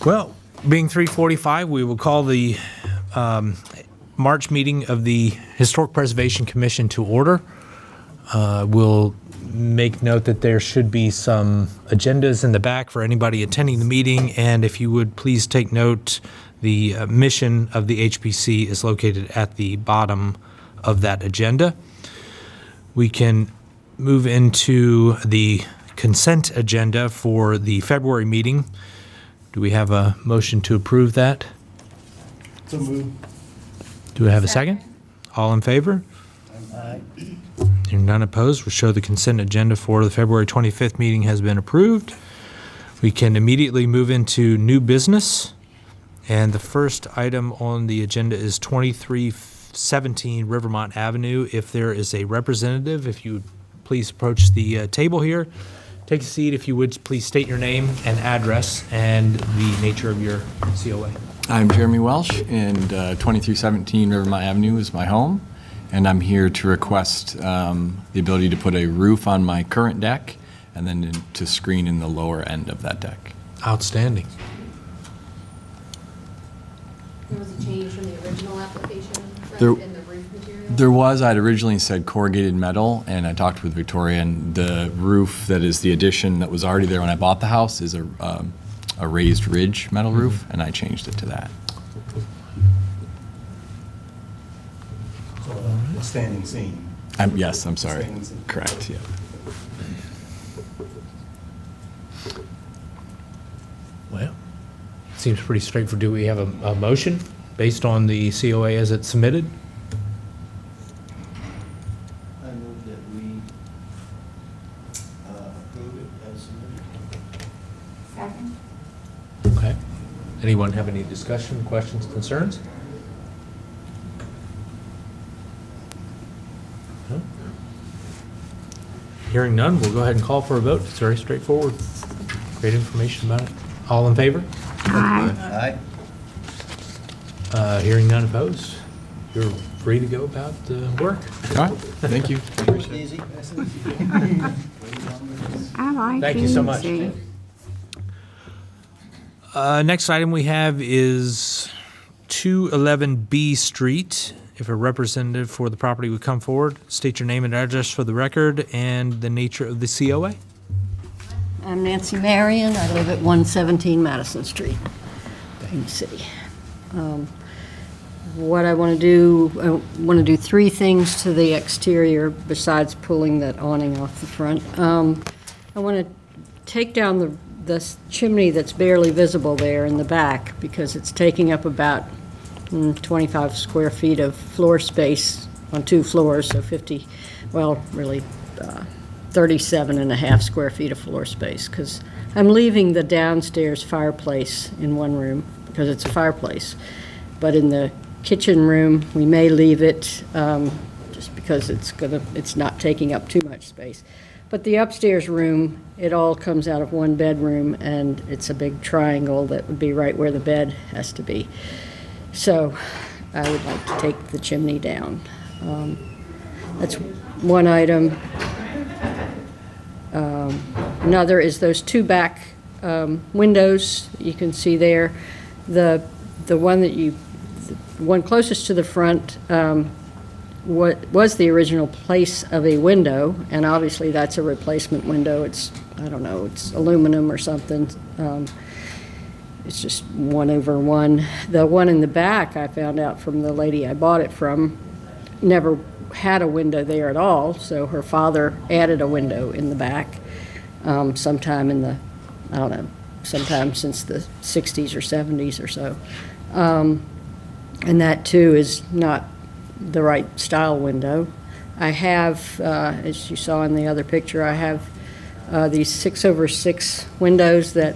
Well, being 3:45, we will call the March meeting of the Historic Preservation Commission to order. We'll make note that there should be some agendas in the back for anybody attending the meeting, and if you would please take note, the mission of the HPC is located at the bottom of that agenda. We can move into the consent agenda for the February meeting. Do we have a motion to approve that? So moved. Do we have a second? All in favor? Aye. Hearing none opposed, we'll show the consent agenda for the February 25th meeting has been approved. We can immediately move into new business. And the first item on the agenda is 2317 Rivermont Avenue. If there is a representative, if you would please approach the table here. Take a seat. If you would, please state your name and address and the nature of your COA. I'm Jeremy Welsh, and 2317 Rivermont Avenue is my home, and I'm here to request the ability to put a roof on my current deck and then to screen in the lower end of that deck. Outstanding. There was a change from the original application, right, There- in the roof material? There was, I'd originally said corrugated metal, and I talked with Victoria, and the roof that is the addition that was already there when I bought the house is a raised ridge metal roof, and I changed it to that. So a standing seam. Yes, I'm sorry. Correct, yeah. Well, seems pretty straightforward. Do we have a motion based on the COA as it's submitted? I move that we approve it as submitted. Second. Okay. Anyone have any discussion, questions, concerns? No? Hearing none, we'll go ahead and call for a vote. It's very straightforward. Great information about it. All in favor? Aye. Hearing none opposed. You're free to go about work. All right, thank you. Easy. I like Thank you so much. easy. Next item we have is 211 B Street. If a representative for the property would come forward, state your name and address for the record and the nature of the COA. I'm Nancy Marion. I live at 117 Madison Street in the city. What I want to do three things to the exterior besides pulling that awning off the front. I want to take down the chimney that's barely visible there in the back because it's taking up about 25 square feet of floor space on 2 floors, so 50, well, really 37 and a half square feet of floor space, because I'm leaving the downstairs fireplace in one room because it's a fireplace. But in the kitchen room, we may leave it just because it's not taking up too much space. But the upstairs room, it all comes out of one bedroom, and it's a big triangle that would be right where the bed has to be. So I would like to take the chimney down. That's one item. Another is those 2 back windows you can see there. The one closest to the front what was the original place of a window, and obviously that's a replacement window. It's, I don't know, it's aluminum or something. It's just 1/1. The one in the back, I found out from the lady I bought it from, never had a window there at all, so her father added a window in the back sometime in the, I don't know, sometime since the 60s or 70s or so. And that too is not the right style window. I have, as you saw in the other picture, I have these 6/6 windows that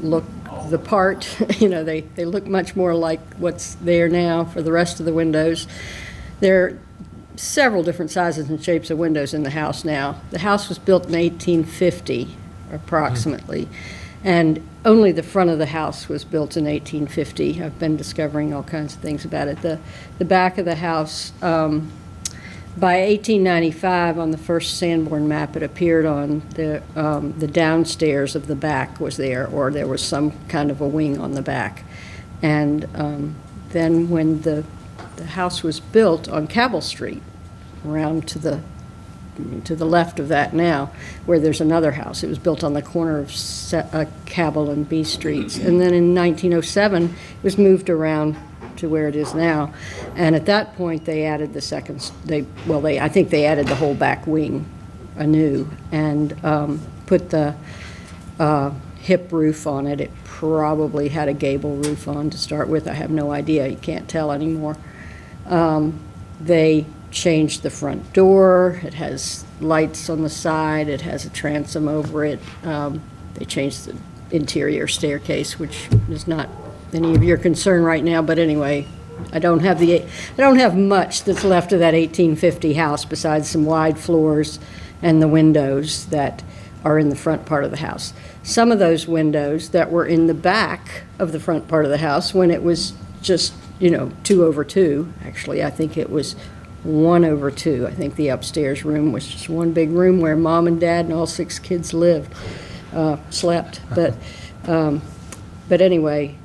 look the part. You know, they look much more like what's there now for the rest of the windows. There are several different sizes and shapes of windows in the house now. The house was built in 1850, approximately, and only the front of the house was built in 1850. I've been discovering all kinds of things about it. The back of the house By 1895, on the first Sanborn map, it appeared on the downstairs of the back was there, or there was some kind of a wing on the back. And then when the house was built on Cabell Street, around to the left of that now, where there's another house. It was built on the corner of Cabell and B Streets. And then in 1907, it was moved around to where it is now. And at that point, they added the second, I think they added the whole back wing anew and put the hip roof on it. It probably had a gable roof on to start with. I have no idea. You can't tell anymore. They changed the front door. It has lights on the side. It has a transom over it. They changed the interior staircase, which is not any of your concern right now, but anyway, I don't have much that's left of that 1850 house besides some wide floors and the windows that are in the front part of the house. Some of those windows that were in the back of the front part of the house when it was just, 2/2, actually, I think it was 1/2. I think the upstairs room was just one big room where mom and dad and all 6 kids slept. But anyway,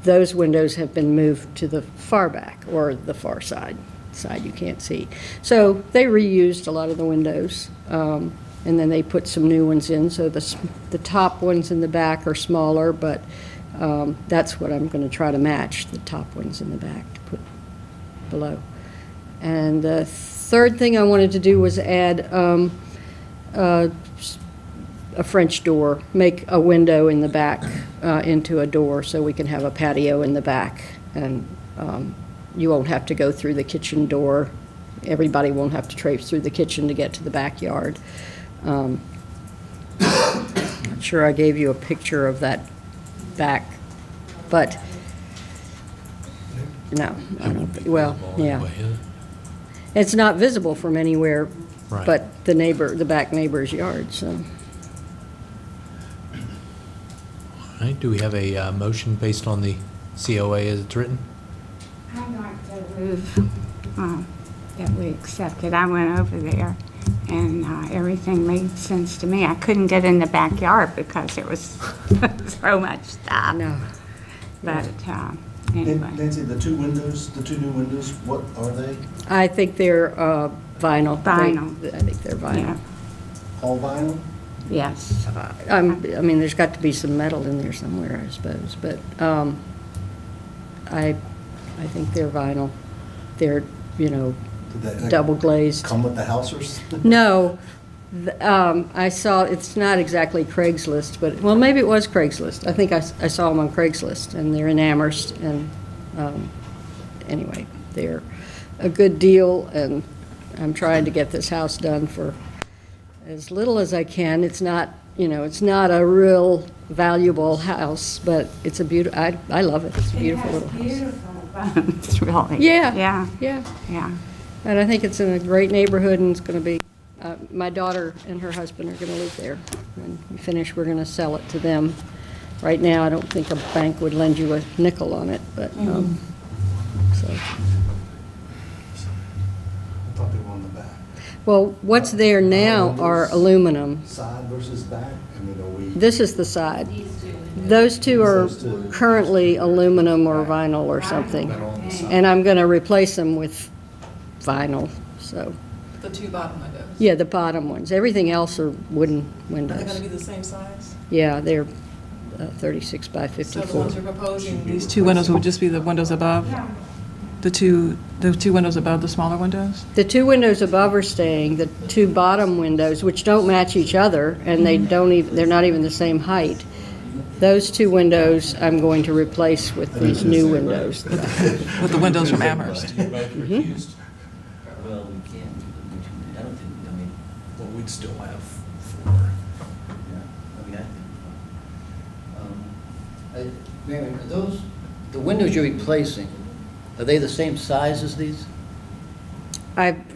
those windows have been moved to the far back, or the far side you can't see. So they reused a lot of the windows, and then they put some new ones in. So the top ones in the back are smaller, but that's what I'm going to try to match, the top ones in the back to put below. And the third thing I wanted to do was add a French door, make a window in the back into a door so we can have a patio in the back. And you won't have to go through the kitchen door. Everybody won't have to traipse through the kitchen to get to the backyard. Not sure I gave you a picture of that back, but no, I don't think, well, yeah. It's not visible from anywhere Right. but the back neighbor's yard, so. All right, do we have a motion based on the COA as it's written? I'd like to move that we accept it. I went over there, and everything made sense to me. I couldn't get in the backyard because there was so much stuff. No. But anyway, Nancy, the two new windows, what are they? I think they're vinyl. Vinyl. I think they're vinyl. yeah, All vinyl? yes. I mean, there's got to be some metal in there somewhere, I suppose, but I think they're vinyl. They're, Did they double glazed. come with the house or something? No, I saw, it's not exactly Craigslist, but, well, maybe it was Craigslist. I think I saw them on Craigslist, and they're in Amherst, and anyway, they're a good deal, and I'm trying to get this house done for as little as I can. It's not, it's not a real valuable house, but it's a beautiful, I love it. It's a beautiful little house. Beautiful bones, really. Yeah. Yeah, Yeah. yeah. And I think it's in a great neighborhood, and it's going to be, my daughter and her husband are going to live there. When we finish, we're going to sell it to them. Right now, I don't think a bank would lend you a nickel on it, but, so. I thought they were on the back. Well, what's there now are aluminum. Side versus back? I mean, are we? This is the side. Those two are currently aluminum or vinyl or something. And I'm going to replace them with vinyl, so. The two bottom windows. Yeah, the bottom ones. Everything else are wooden Are they going to windows. be the same size? Yeah, they're 36 by So the 54. ones you're proposing, these two windows would just be the windows above? The two windows above the smaller windows? The two windows above are staying. The two bottom windows, which don't match each other, and they're not even the same height. Those two windows I'm going to replace with these new windows. With the windows from Amherst? Both recused? Well, we can't, I don't think, Well, we'd still have 4. yeah, I mean, Marion, are those, the windows you're replacing, are they the same size as these?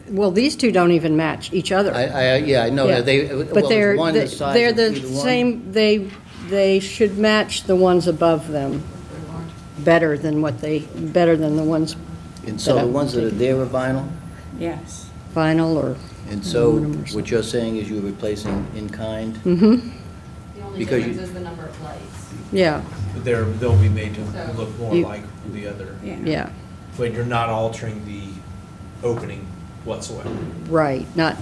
Well, these two don't even match each other. Yeah, I know, Yeah. are they, But well, they're is one the size they're of the either one? same. They should match the ones above them better than the ones. And so the ones that are there are vinyl? Yes. vinyl or And so aluminum or what something. you're saying is you're replacing in kind? The only Because you- difference is the number of lights. Yeah, But they'll be made to look more You- like the other, yeah, but you're not altering the opening whatsoever. right, not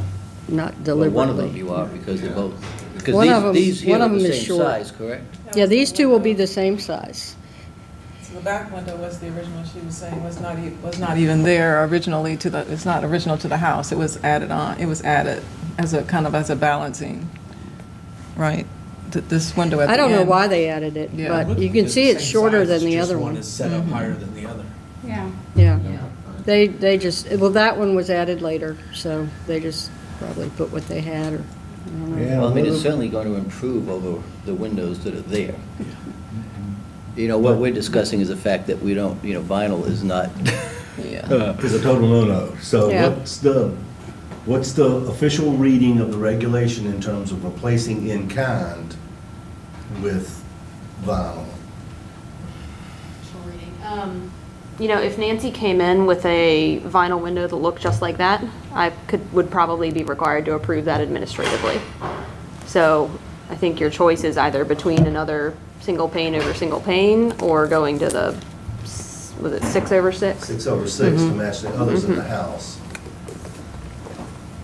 Well, deliberately. one of them you are, because they're both, One of 'em- because these here one are of the 'em is same short. size, correct? Yeah, these two will be the same size. So the back window was the original, she was saying, was not even there originally to the, it's not original to the house. It was added on, it was added as a, kind of as a balancing, right? This window at the I end. don't know why they added it, Yeah. but you can see it's shorter than the other One one. is set up higher than the other. Yeah. Yeah, Yeah. they just, well, that one was added later, so they just probably put what they had, or, I don't know. Well, I mean, it's certainly going to improve over the windows that are there. You know, what we're discussing is the fact that we don't, you know, vinyl is not, Yeah. Is a total no-no. So Yeah. what's the official reading of the regulation in terms of replacing in kind with vinyl? You know, if Nancy came in with a vinyl window that looked just like that, would probably be required to approve that administratively. So I think your choice is either between another single pane over single pane or going to the, was it 6/6? 6/6 to match the others in the house.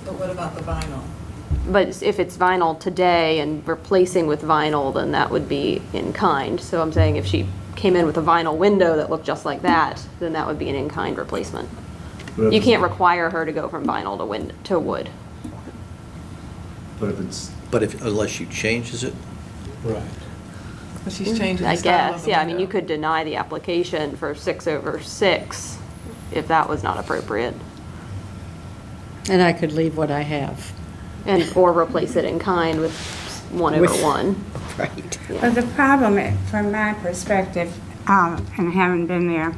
But what about the vinyl? But if it's vinyl today and replacing with vinyl, then that would be in kind. So I'm saying if she came in with a vinyl window that looked just like that, then that would be an in-kind replacement. But if You it's- can't require her to go from vinyl to wood. But if it's, unless she changes it. Right. But she's changing I the style of guess, the yeah, I mean, you window. could deny the application for 6/6 if that was not appropriate, And I could leave what I have. or replace it in kind with 1/1. Right. But the problem, from my perspective, and having been there,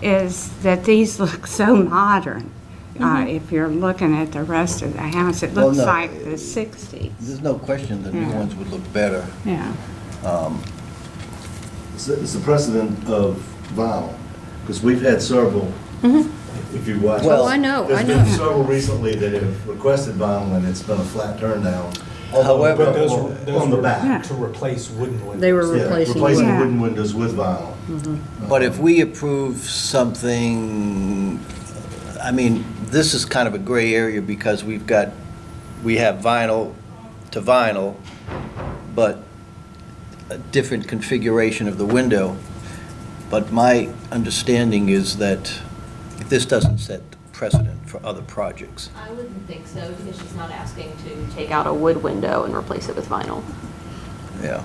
is that these look so modern. If you're looking at the rest of the house, it Well, looks no. like the 60s. There's no question the new Yeah. ones would look better. Yeah. it's the precedent of vinyl, because we've had several, if you watch. Well, Oh, I know. There's been several recently that have requested vinyl, and it's been a flat turn down. However- But those On the were back. to replace wooden windows. They were Yeah, replacing. replacing wood. wooden windows with vinyl. But if we approve something, I mean, this is kind of a gray area because we have vinyl to vinyl, but a different configuration of the window. But my understanding is that if this doesn't set precedent for other projects. I wouldn't think so, because she's not asking to take out a wood window and replace it with vinyl. Yeah.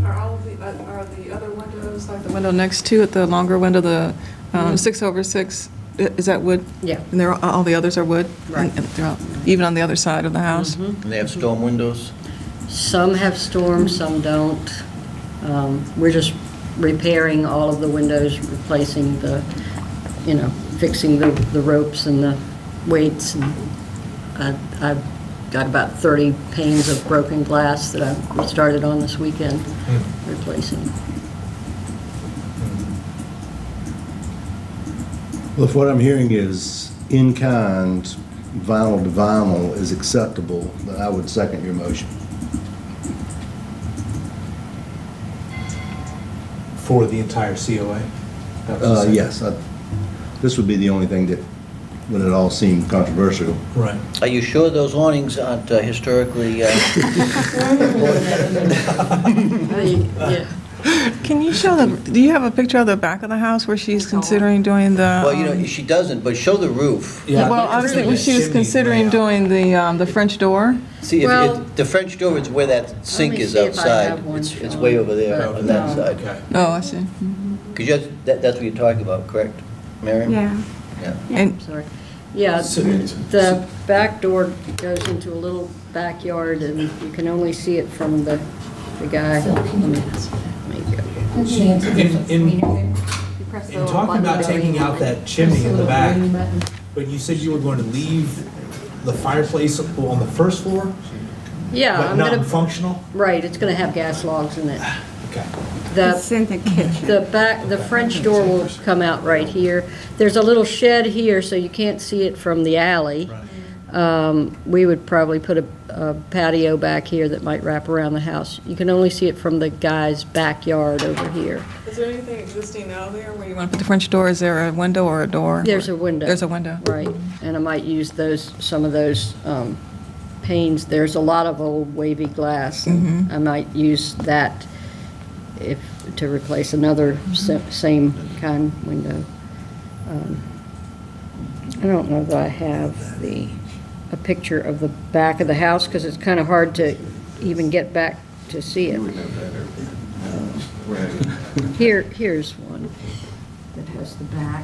Are the other windows, like the window next to it, the longer window, the 6/6, is that wood? Yeah. And all the others are wood? Right. And they're all- even on the other side of the house? And they have storm windows? Some have storms, some don't. We're just repairing all of the windows, replacing the, fixing the ropes and the weights. And I've got about 30 panes of broken glass that we started on this weekend replacing. Well, if what I'm hearing is in kind, vinyl to vinyl is acceptable, then I would second your motion. For the entire COA? That was the same? Yes, this would be the only thing that would at all seem controversial. Right. Are you sure those awnings aren't historically? Yeah. Can you show do you have a picture of the back of the house where she's considering doing the? Well, you know, she doesn't, but show the roof. Yeah, Well, obviously, when she was Chimney considering layout. doing the French door. See, Well- the French door is where that sink me is see if I outside. have one, It's Sean. way over there But on that no. side. Okay. Oh, I see. Because that's what you're talking about, correct, Miriam? Yeah. Yeah. And Sorry. Yeah, the back door goes into a little backyard, and you can only see it from the guy. Let me go. In talking about taking out that chimney in the back, but you said you were going to leave the fireplace on the first floor, Yeah, but I'm not gonna, functional? right, it's gonna have gas logs in it. Okay. It's The, in the kitchen. the French door will come out right here. There's a little shed here, so you can't see it from the alley. We would probably put a patio back here that might wrap around the house. You can only see it from the guy's backyard over here. Is there anything existing now there where you want to put the French door? Is there a window or a door? There's a window. There's a window. Right, and I might use some of those panes. There's a lot of old wavy glass, and I might use that to replace another same kind window. I don't know that I have a picture of the back of the house, because it's kind of hard to even get back to see it. Here's one that has the back.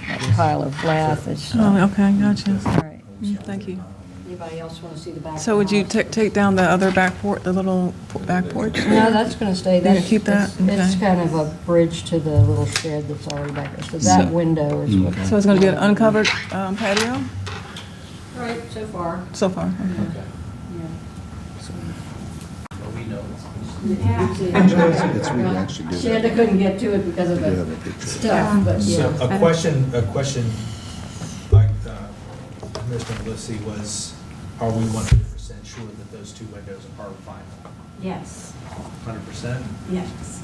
That pile of glass is, Oh, okay, gotcha. all right. Thank you. Anybody else want to see the back? So of would the you house? take down the other back porch, the little back porch? No, that's going to stay. gonna That's- keep that? It's Okay. kind of a bridge to the little shed that's already back there. So that window is what. So it's going to be an uncovered patio Right, so far. so far? Okay. Shanda couldn't get to it because of the stuff, but So yeah. a question like Commissioner Lissy was, are we 100% sure that those two windows are vinyl? Yes, 100%? yes.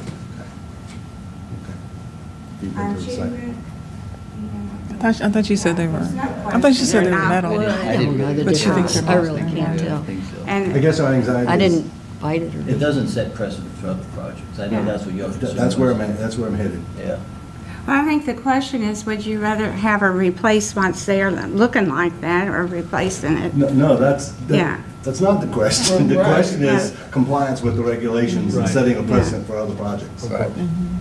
Okay. I thought you said they were, I thought you said they were metal. I don't know the But you think difference. they're I both really can't tell. I And guess our anxiety is. I didn't bite it or It anything. doesn't set precedent for other projects. I know that's what you're concerned That's where with. that's where I'm headed. Yeah. well, I think the question is, would you rather have a replace once they're looking like that or replacing it? No, Yeah. that's not the question. The Right. question is compliance with the regulations and Right. setting a precedent for other projects. Right. And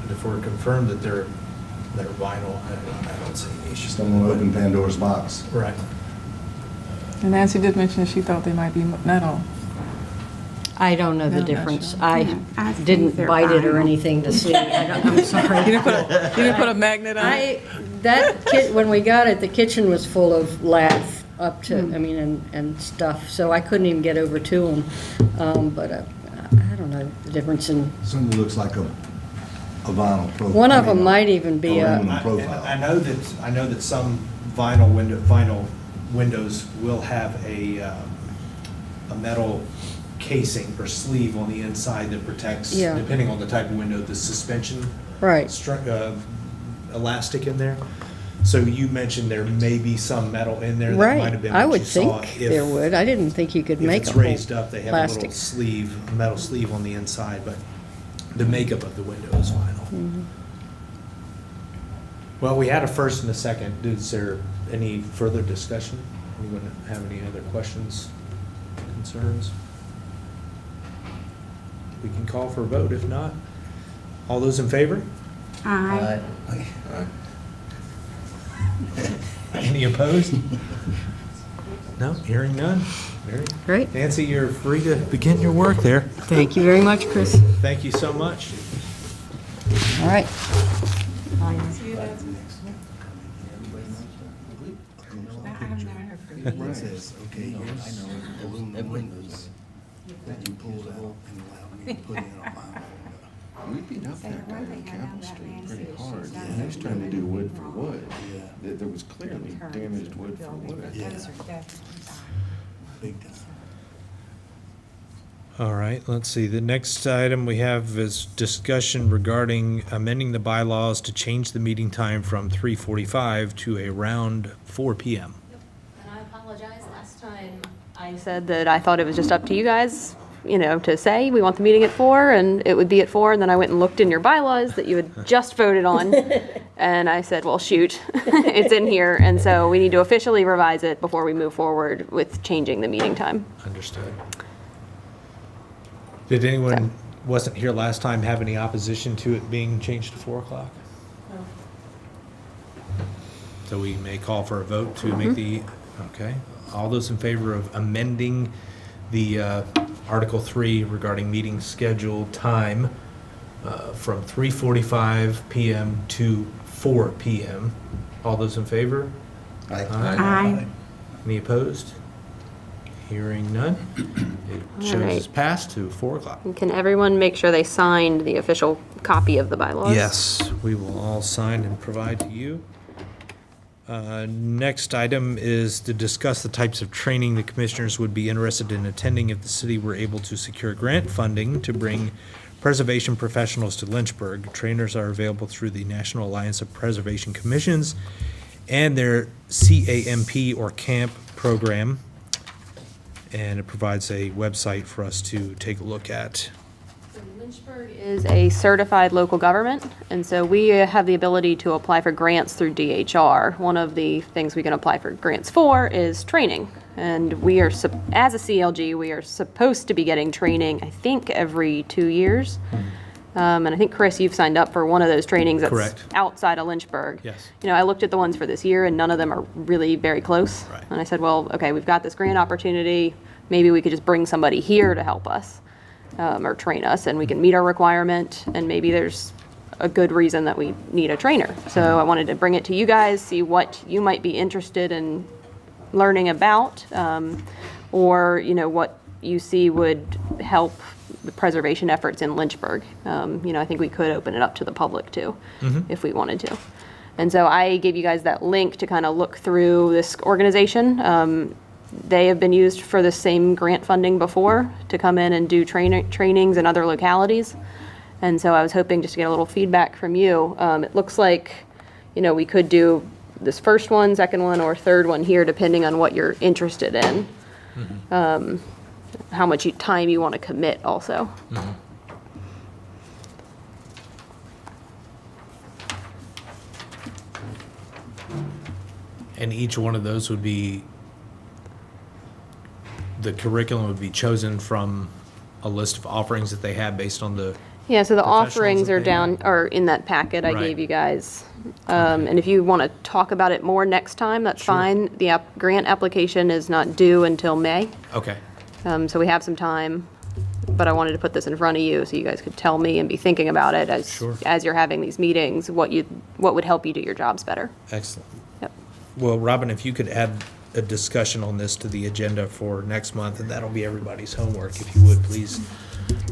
if we're confirmed that they're vinyl, I don't see any issues. Just don't want to open Pandora's box. Right. And Nancy did mention she thought they might be metal. I don't know the No, not difference. sure. I I think didn't they're bite it or vinyl. anything to see. I'm sorry. You didn't put a magnet on it? When we got it, the kitchen was full of lath up to, I mean, and stuff, so I couldn't even get over to them. But I don't know the difference in, Certainly looks like a vinyl profile. one of them might even be a, Aluminum profile. I know that some vinyl windows will have a metal casing or sleeve on the inside that protects, Yeah. depending on the type of window, the suspension right. elastic in there. So you mentioned there may be some metal in there that might have Right. been I what would you saw. think there would. I didn't think you could If make it's a whole raised up, they have a little plastic. sleeve, a metal sleeve on the inside, but the makeup of the window is vinyl. Mm-hmm. Well, we had a first and a second. Is there any further discussion? Anyone have any other questions, concerns? We can call for a vote. If not, all those in favor? Aye. Any opposed? No, hearing none. Very- Great. Nancy, you're free to begin your work there. Thank you very much, Chris. Thank you so much. All right. It says, okay, here's aluminum windows that you pulled out and allowed me to put in a vinyl. We've been up that guy on Capitol Street pretty hard, and they was trying to do wood for wood. There was clearly damaged wood for wood. Yeah, big time. All right, let's see. The next item we have is discussion regarding amending the bylaws to change the meeting time from 3:45 to around 4 PM. And I apologize, last time I said that I thought it was just up to you guys, to say, we want the meeting at 4, and it would be at 4, and then I went and looked in your bylaws that you had just voted on, and I said, well, shoot, it's in here, and so we need to officially revise it before we move forward with changing the meeting time. Understood. Did anyone, wasn't here last time, have any opposition to it being changed to 4 o'clock? So we may call for a vote to make the, okay. All those in favor of amending the Article 3 regarding meeting schedule time from 3:45 PM to 4 PM? All those in favor? Aye. Any opposed? Hearing none, it shows right. it's passed to 4 o'clock. And can everyone make sure they signed the official copy of the bylaws? Yes, we will all sign and provide to you. Next item is to discuss the types of training the commissioners would be interested in attending if the city were able to secure grant funding to bring preservation professionals to Lynchburg. Trainers are available through the National Alliance of Preservation Commissions and their CAMP or CAMP program. And it provides a website for us to take a look at. Lynchburg is a certified local government, and so we have the ability to apply for grants through DHR. One of the things we can apply for grants for is training. And we are, as a CLG, we are supposed to be getting training, I think, every 2 years. And I think, Chris, you've signed up for one of those trainings that's Correct. outside of Lynchburg. Yes. You know, I looked at the ones for this year, and none of them are really very close. Right. And I said, well, okay, we've got this grant opportunity. Maybe we could just bring somebody here to help us or train us, and we can meet our requirement, and maybe there's a good reason that we need a trainer. So I wanted to bring it to you guys, see what you might be interested in learning about, or, you know, what you see would help the preservation efforts in Lynchburg. You know, I think we could open it up to the public too, if we wanted to. And so I gave you guys that link to kind of look through this organization. They have been used for the same grant funding before to come in and do trainings in other localities. And so I was hoping just to get a little feedback from you. It looks like, you know, we could do this first one, second one, or third one here, depending on what you're interested in. How much time you want to commit also. And each one of those would be, the curriculum would be chosen from a list of offerings that they have based on the, Yeah, so the Professionals offerings that are they down, have. are in that packet I Right. gave you guys. And if you want to talk about it more next time, that's Sure. fine. The grant application is not due until May, okay, so we have some time. But I wanted to put this in front of you so you guys could tell me and be thinking about it Sure. as you're having these meetings, what would help you do your jobs better. excellent. Yep. Well, Robin, if you could add a discussion on this to the agenda for next month, and that'll be everybody's homework, if you would, please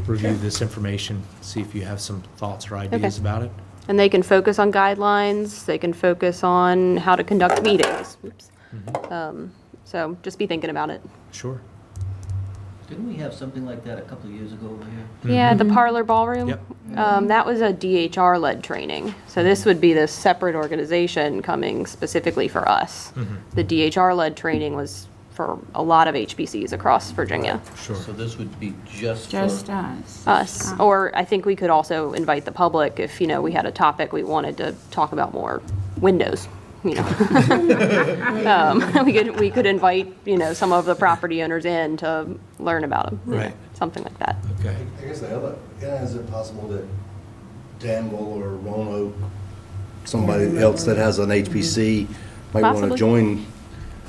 review this information, see if you have some thoughts or ideas about it. And they can focus on guidelines, they can focus on how to conduct meetings. Oops. So just be thinking about it. Sure. Didn't we have something like that a couple of years ago over here? Yeah, the parlor ballroom. Yep. That was a DHR-led training. So this would be this separate organization coming specifically for us. The DHR-led training was for a lot of HBCs across Virginia. Sure. So this would be just Just for, us. Us, or I think we could also invite the public if, you know, we had a topic we wanted to talk about more, windows, you know. We could invite, you know, some of the property owners in to learn about them. Right. Something like that. Okay. I guess the other, yeah, is it possible that Danville or Roanoke, somebody else that has an HPC might want to Possibly. join?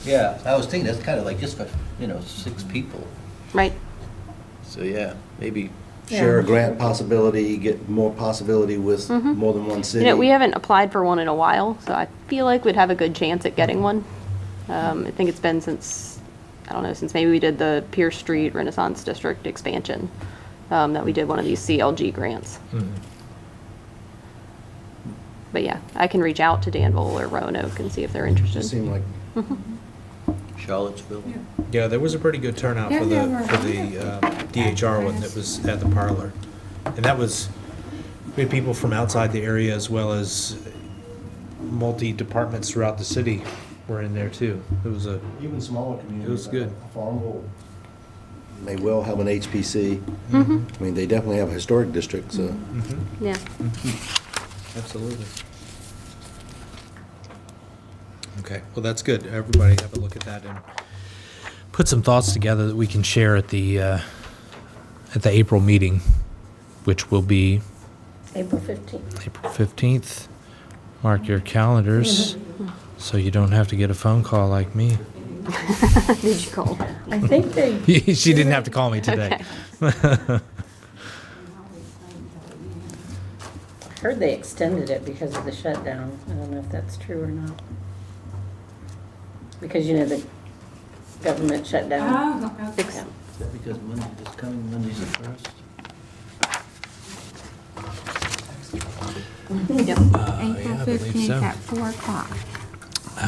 yeah, I was thinking that's kind of like just for, 6 people. Right. So, yeah, maybe, Share a grant possibility, get more possibility with more than one city. You know, we haven't applied for one in a while, so I feel like we'd have a good chance at getting one. I think it's been since, I don't know, since maybe we did the Pierce Street Renaissance District expansion, that we did one of these CLG grants. But yeah, I can reach out to Danville or Roanoke and see if they're It interested. seemed like Charlottesville. Yeah, there was a pretty good turnout for the DHR one that was at the parlor. And that was, we had people from outside the area as well as multi-departments throughout the city were in there too. It was a, even smaller communities. It was good. like Farmville may well have an HPC. I mean, they definitely have a historic district, so. Yeah. absolutely. Okay, well, that's good. Everybody have a look at that and put some thoughts together that we can share at the April meeting, which will be April 15th. April 15th. Mark your calendars so you don't have to get a phone call like me. Did you call? I think they, She didn't have to call me today. Okay. heard they extended it because of the shutdown. I don't know if that's true or not. Because, you know, government shutdown. Oh, okay. Is that because Monday, this coming Monday's the first? April yeah, I believe 15th so. at 4 o'clock.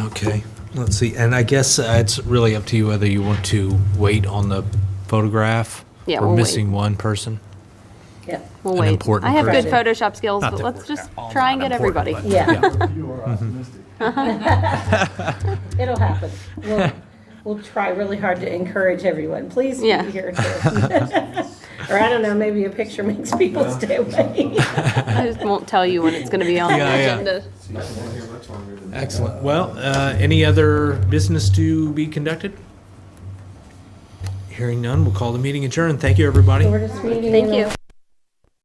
Okay, let's see. And I guess it's really up to you whether you want to wait on the photograph. Yeah, We're we'll wait. missing one person. Yeah, We'll An wait. important I have good person. Photoshop skills, Not but that let's we're just all try and not get important, everybody. yeah, You are optimistic. it'll happen. We'll try really hard to encourage everyone. Please be Yeah. here too. Or I don't know, maybe a picture makes people stay away. I just won't tell you when it's going to be on the Yeah, yeah. agenda. Excellent. Well, any other business to be conducted? Hearing none, we'll call the meeting adjourned. Thank you, everybody. We're just meeting Thank in you. a